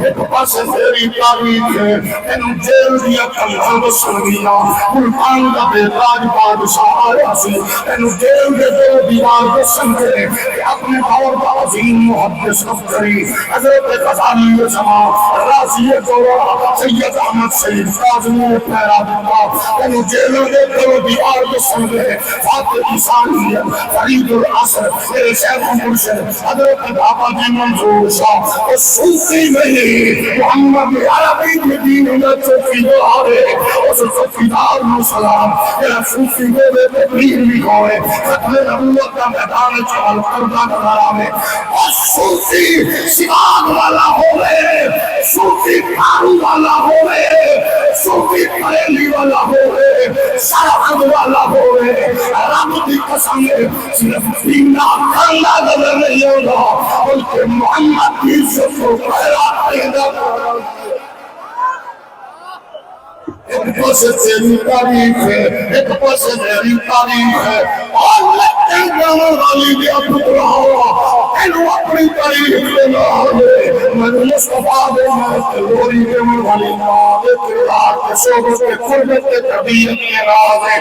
ایک پاس تیری تاریخ ہے، تینوں جیل دیا کلہم سنگیا، ملتان کا بے تاج بادشاہ آیا سی، تینوں جیل دے دو دیوار کو سنگے، کہ اپنے دور کا عظیم محدث افکری حضرت غزالی زمان راضی دورہ سید احمد سید قاضی پیرا دیتا، تینوں جیل دے دو دیوار کو سنگے، فاتح عیسانیت فرید العصر میرے شیخ مرشد حضرت بابا جی منظور شاہ، اور صوفی نہیں محمد عربی کے دین میں صوفی جو آرے اس صوفیدار میں سلام میرا صوفی کو بے تبلیغ بھی ہوئے ختم نبوت کا میدان چال کردہ نظارہ میں اور صوفی سیاد والا ہوئے، صوفی کارو والا ہوئے، صوفی پریلی والا ہوئے، سرحد والا ہوئے، رب دی قسم صرف دینا کھانا نظر نہیں ہوگا بلکہ محمد کی عزت کو پہلا ایک پاس تیری تاریخ ہے، ایک پاس میری تاریخ ہے، اور لگتے جانا والی بھی اب رہا اینو اپنی تاریخ لے لے میں مصطفیٰ دے میں لوری کے مروالی نادے تیرار کے صحبت کے قربت کے طبیعت کے راز ہے،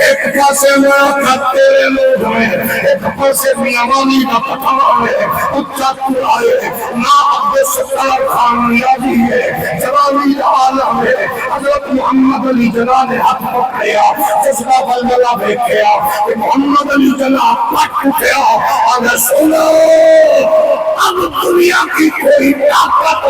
ایک پاسے میں خط تیرے لوگ ہیں، ایک پاسے میامانی کا پتھان ہے، اچھا تو آئے نا عبدالستار خان نیازی ہے، جوالی عالم ہے، حضرت محمد علی جناح نے حق پکڑیا، جذبہ بلبلہ بھیکھیا، کہ محمد علی جناح پٹ اٹھیا، اگر سنو اب دنیا کی کوئی طاقت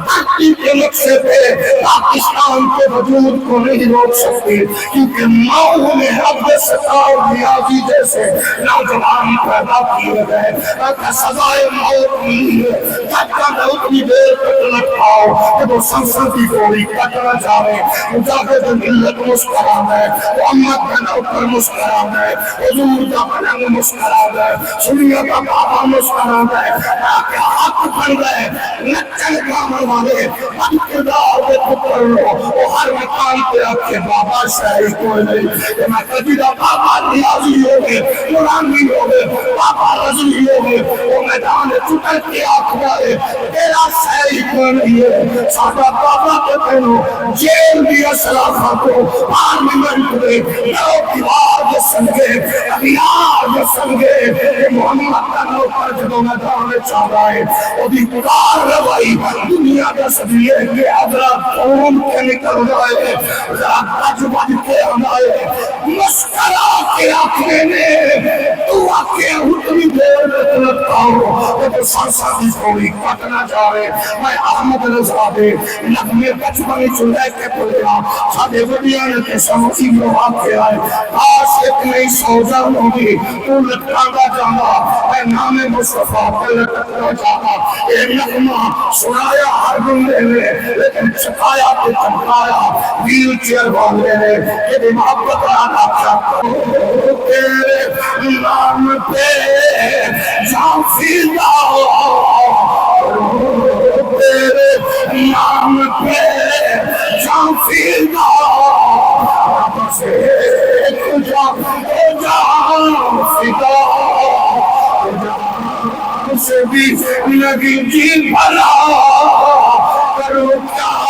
دھرتی کے نقشے پہ پاکستان کے وجود کو نہیں روک سکتی، کیونکہ ماؤں نے عبدالستار نیازی جیسے نوجوان پیدا کیے گئے، اگر سزائے موت نہیں ہے، جب تک اتنی دیر تک لٹھاؤ کہ وہ سنسن کی گولی کٹنا چاہے، مجاہد ملت مسکران ہے، محمد بن اوپر مسکران ہے، حضور کا پلنگ مسکران ہے، سنیہ کا بابا مسکران ہے، کہ حق بن گئے نچل گامر والے اقتدار کے پتر لو، وہ ہر مقام پہ آپ کے بابا شاہی کوئی نہیں، کہ میں قدیدہ بابا نیازی ہوگے، قرآنی ہوگے، بابا رضی ہوگے، وہ میدان چکل کے آخرائے تیرا شاہی کوئی نہیں ہے، سادہ بابا کے پہنو جیل دیا سلافہ کو پارلیمنٹ میں نو دیوار جو سنگے اخیار جو سنگے کہ محمد کا نوکر جدوں میدان چاہ رہا ہے وہ بھی قرار روائی دنیا کا صدیے کہ حضرات قوم کے نکل رہے ذرا بج بج کے ہمارے مسکرا کے آخرے نے تو آکے اتنی دیر میں تلتا ہو کہ تو سانسا دی کوئی کٹنا چاہ رہے میں احمد رضا دے نغمے بچپنی چلے کے پلیا سادے وڈیاں نے کے سمجھی میں واقع آئے آس ایک نئی سوزہ ہوگی تو لٹکانا جانا اے نام مصطفیٰ پہ لٹکنا جانا اے نغمہ سنایا ہر بندے نے لیکن چکایا تو چمکایا ویل چیئر والے نے کہ بھی محبت آنا چاہتا تیرے نام پہ جان فیدہ تیرے نام پہ جان فیدہ سے ایک جان فیدہ سے بھی لگی جی بھلا کرو کیا